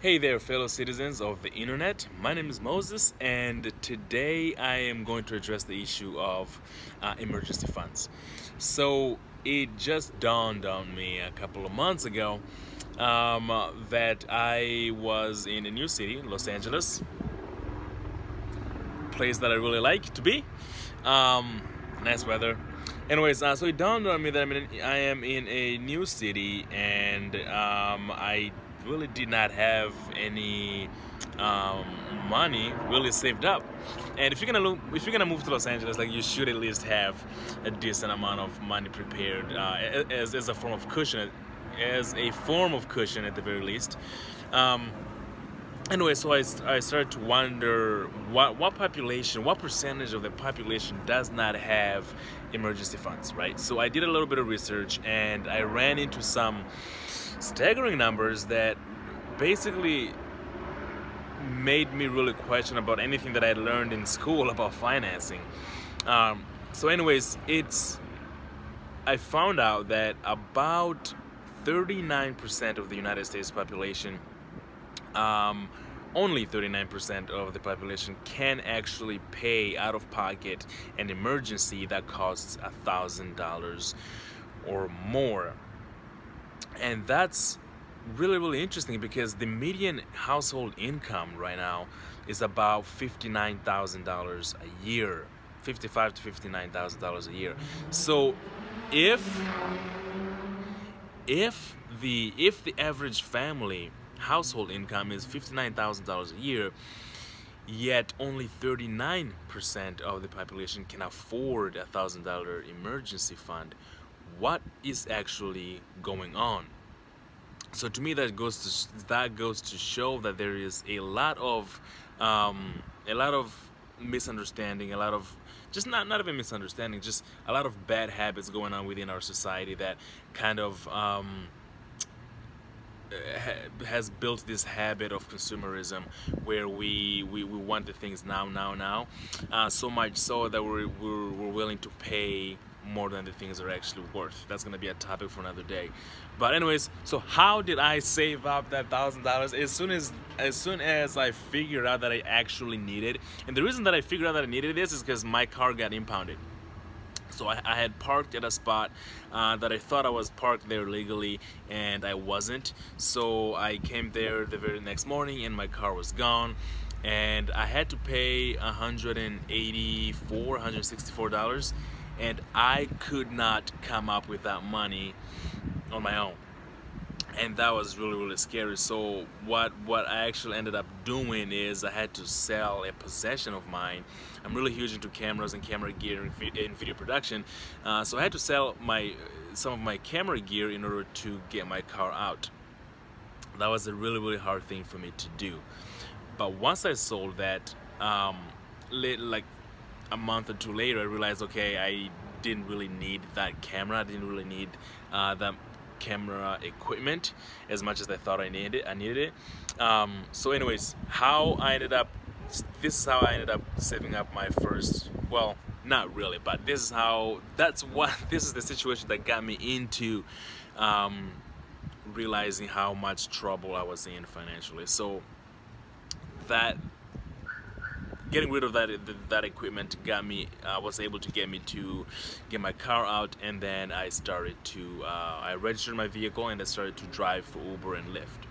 Hey there, fellow citizens of the internet. My name is Moses, and today I am going to address the issue of emergency funds. So, it just dawned on me a couple of months ago that I was in a new city, Los Angeles, place that I really like to be. Um, Nice weather. Anyways, so it dawned on me that I am in a new city, and I really did not have any um, money really saved up. And if you're gonna move to Los Angeles, like you should at least have a decent amount of money prepared as a form of cushion, at the very least. Um, Anyway, so I started to wonder what percentage of the population does not have emergency funds, right? So I did a little bit of research and I ran into some staggering numbers that basically made me really question about anything that I learned in school about financing. So anyways, I found out that about 39% of the United States population, only 39% of the population can actually pay out of pocket an emergency that costs $1,000 or more. And that's really interesting because the median household income right now is about $59,000 a year, $55 to $59,000 a year. So if the average family household income is $59,000 a year, yet only 39% of the population can afford a $1,000 emergency fund, what is actually going on? So to me, that goes to show that there is a lot of misunderstanding, a lot of just not even misunderstanding, just a lot of bad habits going on within our society that kind of has built this habit of consumerism where we want the things now, so much so that we're willing to pay more than the things are actually worth. That's gonna be a topic for another day. But anyways, so how did I save up that $1,000? As soon as I figured out that I actually needed, and the reason that I figured out that I needed this is because my car got impounded. So I had parked at a spot that I thought I was parked there legally, and I wasn't. So I came there the very next morning and my car was gone, and I had to pay $164, and I could not come up with that money on my own. And that was really scary. So what I actually ended up doing is I had to sell a possession of mine. I'm really huge into cameras and camera gear and video production, so I had to sell some of my camera gear in order to get my car out. That was a really hard thing for me to do. But once I sold that, like a month or two later, I realized, okay, I didn't really need that camera. I didn't really need that camera equipment as much as I thought I needed it. So anyways, this is how I ended up saving up my first, well, not really, but this is the situation that got me into realizing how much trouble I was in financially. So that getting rid of that equipment was able to get me to get my car out, and then I registered my vehicle and I started to drive for Uber and Lyft.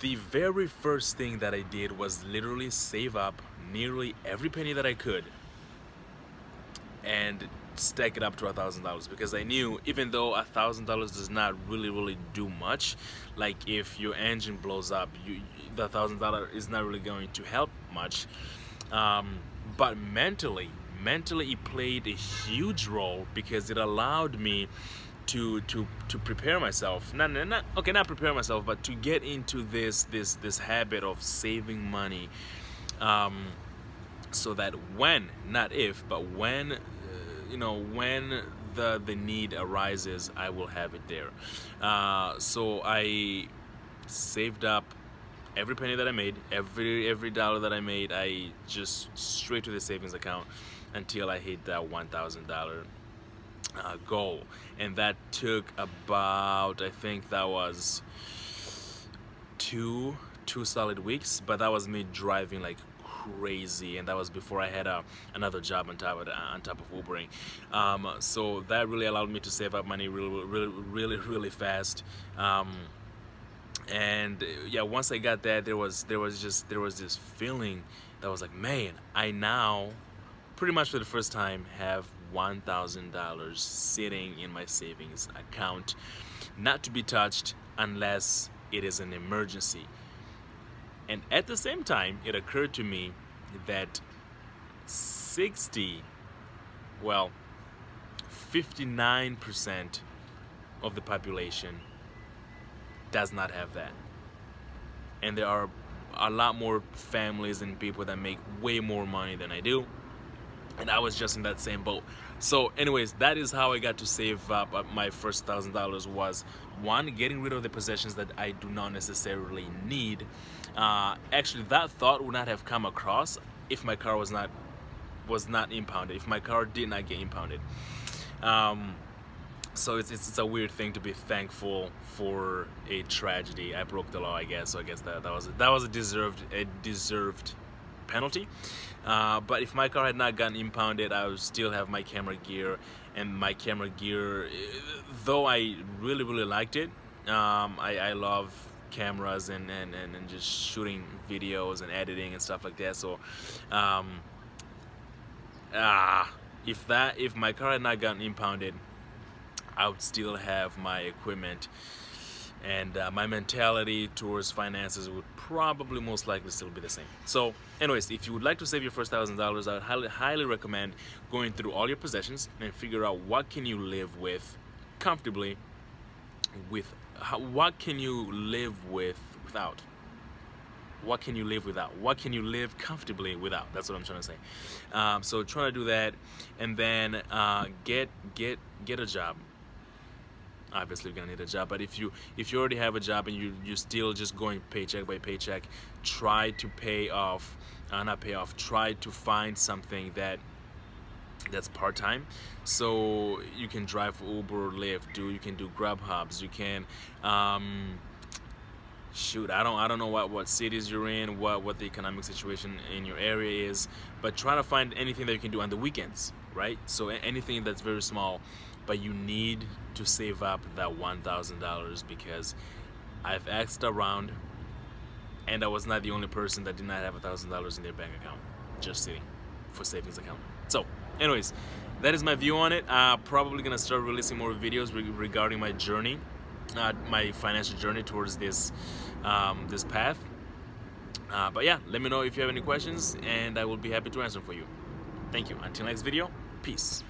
The very first thing that I did was literally save up nearly every penny that I could and stack it up to $1,000, because I knew even though $1,000 does not really do much, like if your engine blows up, the $1,000 is not really going to help much, but mentally it played a huge role because it allowed me to prepare myself, not prepare myself, but to get into this habit of saving money, so that when, not if, but when when the need arises, I will have it there. So I saved up every penny that I made, every dollar that I made, I just straight to the savings account until I hit that $1,000 goal. And that took about, I think that was two solid weeks, but that was me driving like crazy, and that was before I had another job on top of Ubering. So that really allowed me to save up money really fast. And yeah, once I got that, there was this feeling that was like, man, I now pretty much for the first time have $1,000 sitting in my savings account, not to be touched unless it is an emergency. And at the same time, it occurred to me that 59% of the population does not have that. And there are a lot more families and people that make way more money than I do. And I was just in that same boat. So anyways, that is how I got to save up my first $1,000. Was one, getting rid of the possessions that I do not necessarily need. Actually, that thought would not have come across if my car was not impounded, if my car did not get impounded. So it's a weird thing to be thankful for a tragedy. I broke the law, I guess. So I guess that was a deserved penalty. But if my car had not gotten impounded, I would still have my camera gear. And my camera gear, though I really liked it, I love cameras and just shooting videos and editing and stuff like that. So if my car had not gotten impounded, I would still have my equipment, and my mentality towards finances would probably most likely still be the same. So anyways, if you would like to save your first $1,000, I would highly recommend going through all your possessions and figure out what can you live with comfortably, what can you live without, what can you live without, what can you live comfortably without. That's what I'm trying to say. So try to do that, and then get a job. Obviously you're gonna need a job, but if you already have a job and you're still just going paycheck by paycheck, try to try to find something that's part-time, so you can drive for Uber or Lyft, you can do Grubhubs, you can shoot, I don't know what cities you're in, what the economic situation in your area is, but try to find anything that you can do on the weekends, right? So anything that's very small, but you need to save up that $1,000, because I've asked around and I was not the only person that did not have $1,000 in their bank account just sitting for savings account. So anyways, that is my view on it. Probably gonna start releasing more videos regarding my journey, my financial journey towards this this path. But yeah, let me know if you have any questions and I will be happy to answer for you. Thank you. Until next video, peace.